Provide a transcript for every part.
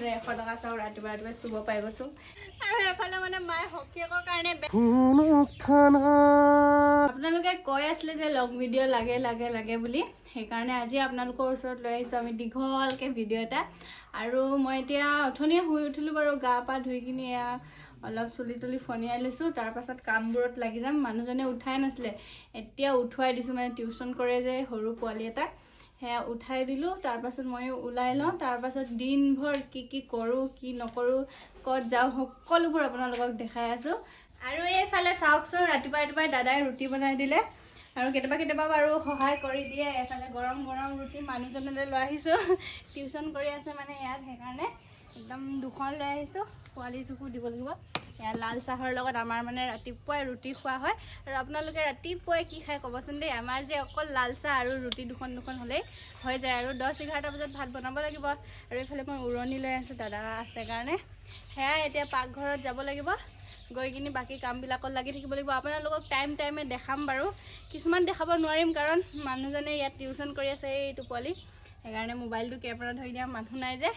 100 টকা চাওঁ ৰাতিপুৱা ৰাতিপুৱা চুব পাই গৈছোঁ আৰু এফালে মানে মায়ে হকিয়েকৰ কাৰণে আপোনালোকে কৈ আছিলে যে লং ভিডিঅ' লাগে লাগে লাগে বুলি সেইকাৰণে আজি আপোনালোকৰ ওচৰত লৈ আহিছোঁ আমি দীঘলকৈ ভিডিঅ' এটা আৰু মই এতিয়া অথনিয়ে শুই উঠিলোঁ বাৰু গা পা ধুই কিনি অলপ চুলি তুলি ফনিয়াই লৈছোঁ তাৰপাছত কামবোৰত লাগি যাম মানুহজনে উঠাই নাছিলে এতিয়া উঠুৱাই দিছোঁ মানে টিউশ্যন কৰে যে সৰু পোৱালি এটাক সেয়া উঠাই দিলোঁ তাৰপাছত মই ওলাই লওঁ তাৰপাছত দিনভৰ কি কৰোঁ কি নকৰোঁ ক'ত যাওঁ সকলোবোৰ আপোনালোকক দেখাই আছোঁ আৰু এইফালে চাওকচোন ৰাতিপুৱাই ৰাতিপুৱাই দাদাই ৰুটি বনাই দিলে আৰু কেতিয়াবা বাৰু সহায় কৰি দিয়ে এফালে গৰম গৰম ৰুটি মানুহজনলৈ লৈ আহিছোঁ টিউশ্যন কৰি আছে মানে ইয়াত সেইকাৰণে একদম দুখন লৈ আহিছোঁ পোৱালিটোকো দিব লাগিব এয়া লাল চাহৰ লগত আমাৰ মানে ৰাতিপুৱাই ৰুটি খোৱা হয় আৰু আপোনালোকে ৰাতিপুৱাই কি খায় ক'বচোন দেই আমাৰ যে অকল লাল চাহ আৰু ৰুটি দুখন হ'লেই হৈ যায় আৰু 10-11 বজাত ভাত বনাব লাগিব আৰু এইফালে মই উৰণি লৈ আছোঁ দাদা আছে কাৰণে সেয়াই এতিয়া পাকঘৰত যাব লাগিব গৈ কিনি বাকী কামবিলাকত লাগি থাকিব লাগিব আপোনালোকক টাইমে দেখাম বাৰু কিছুমান দেখাব নোৱাৰিম কাৰণ মানুহজনে ইয়াত টিউশ্যন কৰি আছে এইটো পোৱালি সেইকাৰণে মোবাইলটো কেমেৰা ধৰি দিয়া মানুহ নাই যে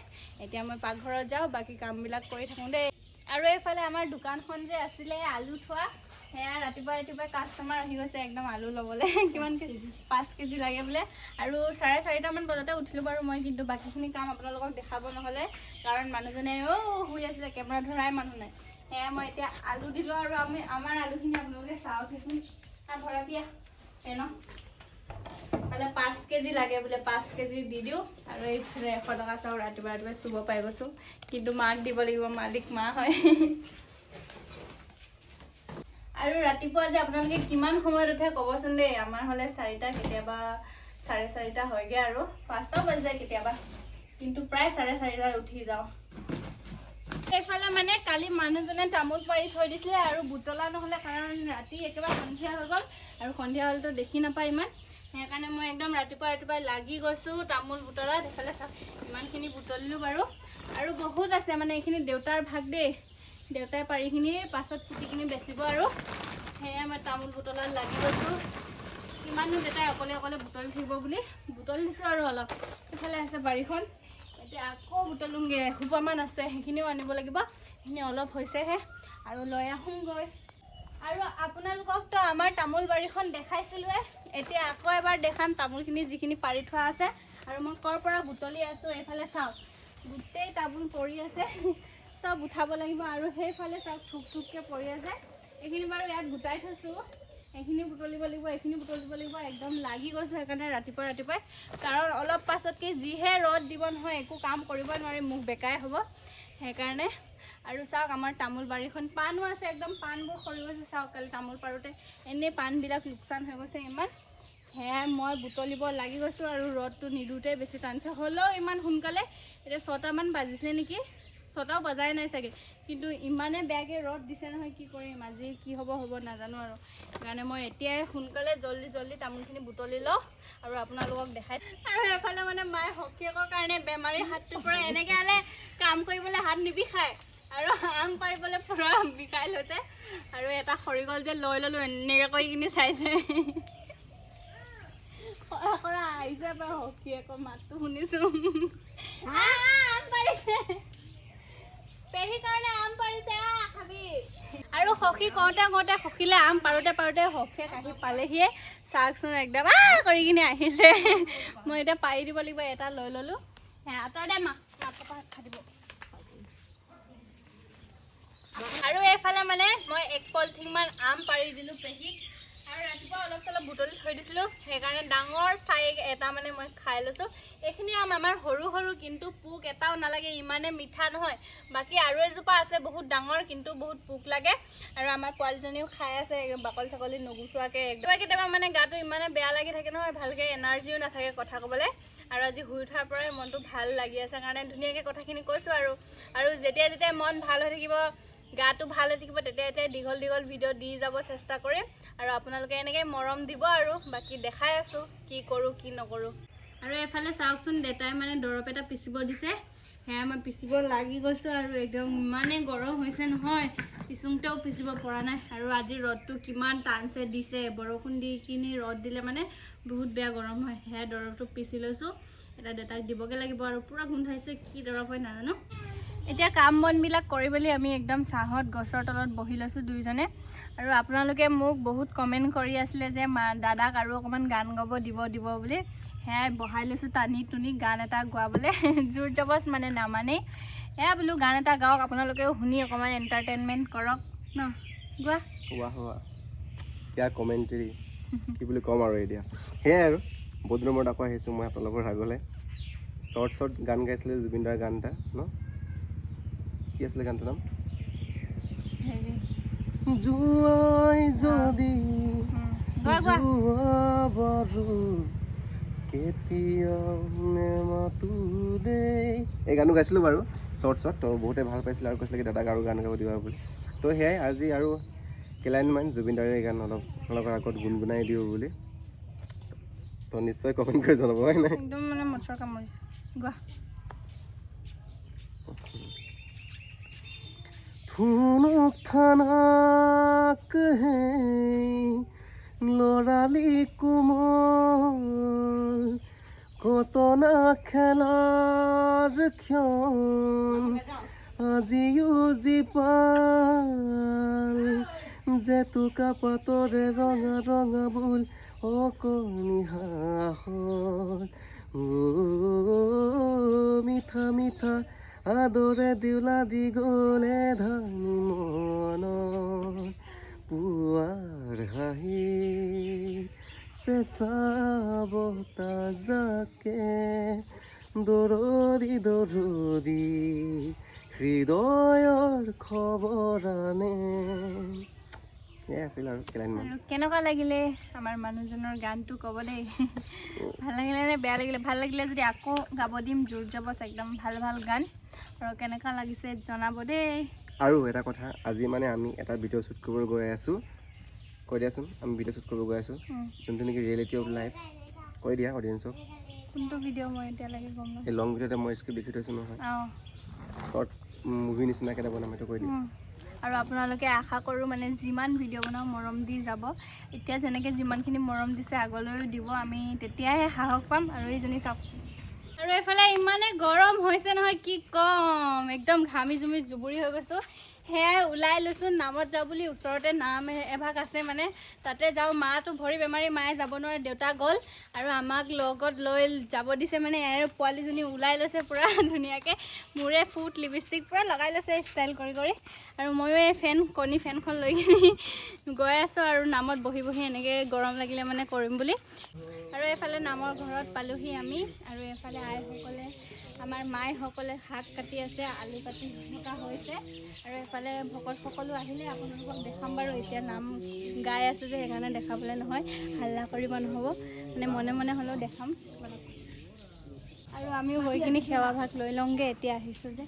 এতিয়া মই পাকঘৰত যাওঁ বাকী কামবিলাক কৰি থাকোঁ দেই আৰু এইফালে আমাৰ দোকানখন যে আছিলে আলু থোৱা সেয়া ৰাতিপুৱাই কাষ্টমাৰ আহি গৈছে একদম আলু ল'বলৈ কিমান কেজি 5 কেজি লাগে বোলে আৰু 4:30মান বজাতে উঠিলোঁ বাৰু মই কিন্তু বাকীখিনি কাম আপোনালোকক দেখাব নহ'লে কাৰণ মানুহজনে শুই আছিলে কেমেৰা ধৰাই মানুহ নাই সেয়া মই এতিয়া আলু দিলোঁ আৰু আমাৰ আলুখিনি আপোনালোকে চাওকচোন ভৰা দিয়া ন মানে 5 কেজি লাগে বোলে 5 কেজি দি দিওঁ আৰু এইফালে 100 টকা চাওঁ ৰাতিপুৱা ৰাতিপুৱা চুব পাই গৈছোঁ কিন্তু মাক দিব লাগিব মালিক মা হয় আৰু ৰাতিপুৱা যে আপোনালোকে কিমান সময়ত উঠে ক'বচোন দেই আমাৰ হ'লে 4টা কেতিয়াবা 4:30 হয়গৈ আৰু 5টাও বাজি যায় কেতিয়াবা কিন্তু প্ৰায় 4:30 উঠি যাওঁ এইফালে মানে কালি মানুহজনে তামোল পাৰি থৈ দিছিলে আৰু বুটলা নহ'লে কাৰণ ৰাতি একেবাৰে সন্ধিয়া হৈ গ'ল আৰু সন্ধিয়া হ'লেতো দেখি নাপায় ইমান সেইকাৰণে মই একদম ৰাতিপুৱাই লাগি গৈছোঁ তামোল বুটলাত এইফালে ইমানখিনি বুটলিলোঁ বাৰু আৰু বহুত আছে মানে এইখিনি দেউতাৰ ভাগ দেই দেউতাই পাৰিখিনি পাছত ফুটিখিনি বেচিব আৰু সেয়া মই তামোল বুটলাত লাগি গৈছোঁ ইমানো দেউতাই অকলে বুটলি থাকিব বুলি বুটলি দিছোঁ আৰু অলপ এইফালে আছে বাৰীখন এতিয়া আকৌ বুটলোঁগৈ এসোপামান আছে সেইখিনিও আনিব লাগিব সেইখিনি অলপ হৈছেহে আৰু লৈ আহোঁগৈ আৰু আপোনালোককতো আমাৰ তামোল বাৰীখন দেখাইছিলোঁৱে এতিয়া আকৌ এবাৰ দেখাম তামোলখিনি যিখিনি পাৰি থোৱা আছে আৰু মই ক'ৰ পৰা বুটলি আছোঁ এইফালে চাওক গোটেই তামোল পৰি আছে চব উঠাব লাগিব আৰু সেইফালে চাওক থুককৈ পৰি আছে এইখিনি বাৰু ইয়াত গোটাই থৈছোঁ এইখিনি বুটলিব লাগিব এইখিনি বুটলিব লাগিব একদম লাগি গৈছোঁ সেইকাৰণে ৰাতিপুৱাই কাৰণ অলপ পাছতকৈ যিহে ৰ'দ দিব নহয় একো কাম কৰিব নোৱাৰি মুখ বেকাই হ'ব সেইকাৰণে আৰু চাওক আমাৰ তামোল বাৰীখন পাণো আছে একদম পাণবোৰ সৰি গৈছে চাওক কালি তামোল পাৰোঁতে এনেই পাণবিলাক লোকচান হৈ গৈছে ইমান সেয়াই মই বুটলিব লাগি গৈছোঁ আৰু ৰ'দটো নিদিওঁতে বেছি টানিছে হ'লেও ইমান সোনকালে এতিয়া 6টামান বাজিছে নেকি 6টাও বজাই নাই চাগে কিন্তু ইমানে বেয়াকৈ ৰ'দ দিছে নহয় কি কৰিম আজি কি হ'ব নাজানো আৰু সেইকাৰণে মই এতিয়াই সোনকালে জল্দি তামোলখিনি বুটলি লওঁ আৰু আপোনালোকক দেখাই আৰু এফালে মানে মায়ে হকিয়েকৰ কাৰণে বেমাৰী হাতটোৰ পৰা এনেকৈ আনে কাম কৰিবলৈ হাত নিবিষায় আৰু আম পাৰিবলৈ পুৰা বিষাই লৈছে আৰু এটা সৰি গ'ল যে লৈ ল'লোঁ এনেকৈ কৰি কিনি চাইছে কৰা আহিছে বাৰু হকিয়েকৰ মাতটো শুনিছোঁ আম পাৰিছে পেহী কাৰণে আম পাৰিছে খাবি আৰু সখী কওঁতে সখীলে আম পাৰোঁতে সখীয়ে কাঢ়ি পালেহিয়ে চাওকচোন একদম কৰি কিনে আহিছে মই এতিয়া পাৰি দিব লাগিব এটা লৈ ল'লোঁ আঁতৰ দে মা খাই দিব আৰু এইফালে মানে মই 1 পলিথিনমান আম পাৰি দিলোঁ পেহীক আৰু ৰাতিপুৱা অলপ চলপ বুটলি থৈ দিছিলোঁ সেইকাৰণে ডাঙৰ চাই এটা মানে মই খাই লৈছোঁ এইখিনি আম আমাৰ সৰু কিন্তু পোক এটাও নালাগে ইমানে মিঠা নহয় বাকী আৰু এজোপা আছে বহুত ডাঙৰ কিন্তু বহুত পোক লাগে আৰু আমাৰ পোৱালিজনীও খাই আছে বাকলি চাকলি নুগুচোৱাকৈ কেতিয়াবা মানে গাটো ইমানে বেয়া লাগি থাকে নহয় ভালকৈ এনাৰ্জিও নাথাকে কথা ক'বলৈ আৰু আজি শুই উঠাৰ পৰাই মনটো ভাল লাগি আছে কাৰণে ধুনীয়াকৈ কথাখিনি কৈছোঁ আৰু যেতিয়া মন ভাল হৈ থাকিব গাটো ভাল হৈ থাকিব তেতিয়া দীঘল ভিডিঅ' দি যাব চেষ্টা কৰিম আৰু আপোনালোকে এনেকৈ মৰম দিব আৰু বাকী দেখাই আছোঁ কি কৰোঁ কি নকৰোঁ আৰু এফালে চাওকচোন দেউতাই মানে দৰৱ এটা পিচিব দিছে সেয়া মই পিচিব লাগি গৈছোঁ আৰু একদম ইমানেই গৰম হৈছে নহয় পিচোঁতেও পিচিব পৰা নাই আৰু আজি ৰ'দটো কিমান টানছে দিছে বৰষুণ দি কিনি ৰ'দ দিলে মানে বহুত বেয়া গৰম হয় সেয়া দৰৱটো পিচি লৈছোঁ এটা দেউতাক দিবগৈ লাগিব আৰু পূৰা গোন্ধাইছে কি দৰৱ হয় নাজানো এতিয়া কাম বনবিলাক কৰি মেলি আমি একদম চাহত গছৰ তলত বহি লৈছোঁ দুইজনে আৰু আপোনালোকে মোক বহুত কমেণ্ট কৰি আছিলে যে দাদাক আৰু অকণমান গান গাব দিব বুলি সেয়াই বহাই লৈছোঁ টানি টুনি গান এটা গোৱাবলৈ জোৰ জবজ মানে নামানেই এয়া বোলো গান এটা গাওক আপোনালোকেও শুনি অকণমান এণ্টাৰটেইনমেণ্ট কৰক ন গোৱা কিয় কমেণ্টৰী কি বুলি ক'ম আৰু এতিয়া সেয়াই আৰু বহুত দিনৰ মূৰত আকৌ আহিছোঁ মই আপোনালোকৰ আগলৈ শ্বৰ্ট গান গাইছিলে জুবিন দাৰ গান এটা ন কি আছিলে গানটোৰ নাম জুৱাই যদি এই গানটো গাইছিলোঁ বাৰু শ্বৰ্ট তো বহুতে ভাল পাইছিলে আৰু কৈছিলে কি দাদাক আৰু গান গাব দিবা বুলি তো সেয়াই আজি আৰু কেলাইনমান জুবিন দাৰে এই গান অলপ আপোনালোকৰ আগত গুণগুণাই দিওঁ বুলি তো নিশ্চয় কমেণ্ট কৰি জনাব হয় নাই একদম মানে মচৰ কামুৰিছে গোৱা থুনুক থানাক হে লৰালি কোমল কতনা খেলাৰ ক্ষণ আজিও জীপাল জেতুকা পাতৰে ৰঙা ৰঙা বুল অকণি হাঁহৰ মিঠা মিঠা আদৰে দিউলা দি গ'লে ধানি মন পুৱাৰ হাঁহি চেঁচা বতাজাকে দৰদি হৃদয়ৰ খবৰ আনে আছিল আৰু কেনেকুৱা লাগিলে আমাৰ মানুহজনৰ গানটো ক'ব দেই ভাল লাগিলে নে বেয়া লাগিলে ভাল লাগিলে যদি আকৌ গাব দিম জোৰ জবজ একদম ভাল ভাল গান আৰু কেনেকুৱা লাগিছে জনাব দেই আৰু এটা কথা আজি মানে আমি এটা ভিডিঅ' শ্বুট কৰিব গৈ আছোঁ কৈ দিয়াচোন আমি ভিডিঅ' শ্বুট কৰিব গৈ আছোঁ যোনটো নেকি ৰিয়েলিটি অফ লাইফ কৈ দিয়া অডিয়েঞ্চক কোনটো ভিডিঅ' মই এতিয়ালৈকে গম নাপাওঁ এই লং ভিডিঅ'তে মই স্ক্ৰিপ্ট লিখি থৈছোঁ নহয় শ্বৰ্ট মুভি নিচিনাকৈ এটা বনাম সেইটো কৈ দিয়া আৰু আপোনালোকে আশা কৰোঁ মানে যিমান ভিডিঅ' বনাওঁ মৰম দি যাব এতিয়া যেনেকৈ যিমানখিনি মৰম দিছে আগলৈও দিব আমি তেতিয়াহে সাহস পাম আৰু এইজনী চাওক আৰু এইফালে ইমানেই গৰম হৈছে নহয় কি ক'ম একদম ঘামি জুমি জুবুৰি হৈ গৈছোঁ সেয়াই ওলাই লৈছোঁ নামত যাওঁ বুলি ওচৰতে নাম এভাগ আছে মানে তাতে যাওঁ মাটো ভৰি বেমাৰী মায়ে যাব নোৱাৰে দেউতা গ'ল আৰু আমাক লগত লৈ যাব দিছে মানে আৰু পোৱালীজনী ওলাই লৈছে পূৰা ধুনীয়াকৈ মূৰে ফুট লিপষ্টিক পূৰা লগাই লৈছে ষ্টাইল কৰি আৰু ময়ো এই কণী ফেনখন লৈ কিনি গৈ আছোঁ আৰু নামত বহি এনেকৈ গৰম লাগিলে মানে কৰিম বুলি আৰু এইফালে নামৰ ঘৰত পালোহি আমি আৰু এইফালে আইসকলে আমাৰ মাইসকলে শাক কাটি আছে আলু কাটি থকা হৈছে আৰু এইফালে ভকত সকলো আহিলে আপোনালোকক দেখাম বাৰু এতিয়া নাম গাই আছে যে সেইকাৰণে দেখাবলৈ নহয় হাল্লা কৰিব নহ'ব মানে মনে মনে হ'লেও দেখাম আৰু আমিও গৈ কিনি সেৱা ভাগ লৈ লওঁগৈ এতিয়া আহিছোঁ যে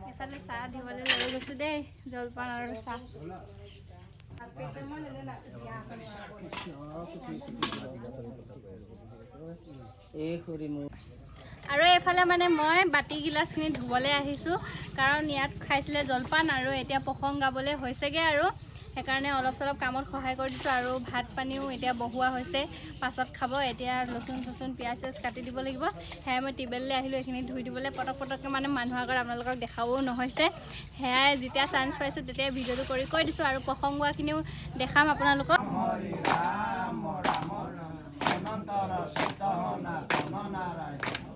এইফালে চাহ দিবলৈ লৈ গৈছোঁ দেই জলপান আৰু চাহ আৰু এইফালে মানে মই বাতি গিলাচখিনি ধুবলৈ আহিছোঁ কাৰণ ইয়াত খাইছিলে জলপান আৰু এতিয়া প্ৰসংগ গাবলৈ হৈছেগৈ আৰু সেইকাৰণে অলপ চলপ কামত সহায় কৰি দিছোঁ আৰু ভাত পানীও এতিয়া বহোৱা হৈছে পাছত খাব এতিয়া লচুন চচুন পিঁয়াজ চিয়াজ কাটি দিব লাগিব সেয়াই মই টিউবেললৈ আহিলোঁ এইখিনি ধুই দিবলৈ পটককৈ মানে মানুহৰ আগত আপোনালোকক দেখাবও নহৈছে সেয়াই যেতিয়া চান্স পাইছোঁ তেতিয়াই ভিডিঅ'টো কৰি কৈ দিছোঁ আৰু প্ৰসংগ গোৱাখিনিও দেখাম আপোনালোকক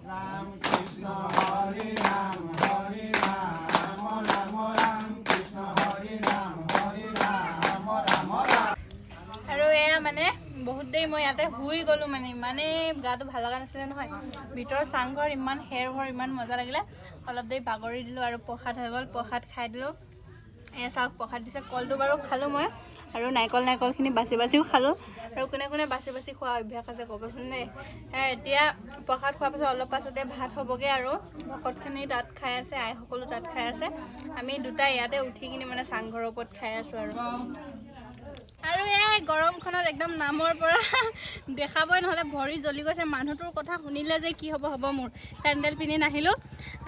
ৰাম কৃষ্ণ হৰি ৰাম হৰি ৰাম ৰাম ৰাম কৃষ্ণ হৰি ৰাম হৰি ৰাম ৰাম ৰাম আৰু এয়া মানে বহুত দেৰি মই ইয়াতে শুই গ'লোঁ মানে ইমানেই গাটো ভাল লগা নাছিলে নহয় ভিতৰৰ চাংঘৰ ইমান খেৰ ঘৰ ইমান মজা লাগিলে অলপ দেৰি বাগৰি দিলোঁ আৰু প্ৰসাদ হৈ গ'ল প্ৰসাদ খাই দিলোঁ এয়া চাওক প্ৰসাদ দিছে কলটো বাৰু খালোঁ মই আৰু নাৰিকলখিনি বাচিও খালোঁ আৰু কোনে বাচি খোৱা অভ্যাস আছে ক'বচোন দেই এতিয়া প্ৰসাদ খোৱাৰ পাছত অলপ পাছতে ভাত হ'বগৈ আৰু ভকতখিনি তাত খাই আছে আইসকলো তাত খাই আছে আমি দুটা ইয়াতে উঠি কিনি মানে চাংঘৰৰ ওপৰত খাই আছোঁ আৰু এই গৰমখনত একদম নামৰ পৰা দেখাবই নহ'লে ভৰি জ্বলি গৈছে মানুহটোৰ কথা শুনিলে যে কি হ'ব মোৰ চেণ্ডেল পিন্ধি নাহিলোঁ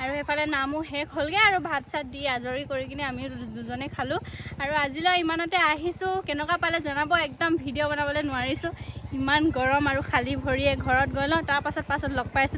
আৰু সেইফালে নামো শেষ হ'লগৈ আৰু ভাত চাত দি আজৰি কৰি কিনে আমি দুজনে খালোঁ আৰু আজিলৈ ইমানতে আহিছোঁ কেনেকুৱা পালে জনাব একদম ভিডিঅ' বনাবলৈ নোৱাৰিছোঁ ইমান গৰম আৰু খালী ভৰিয়ে ঘৰত গৈ লওঁ, তাৰ পাছত লগ পাইছোঁ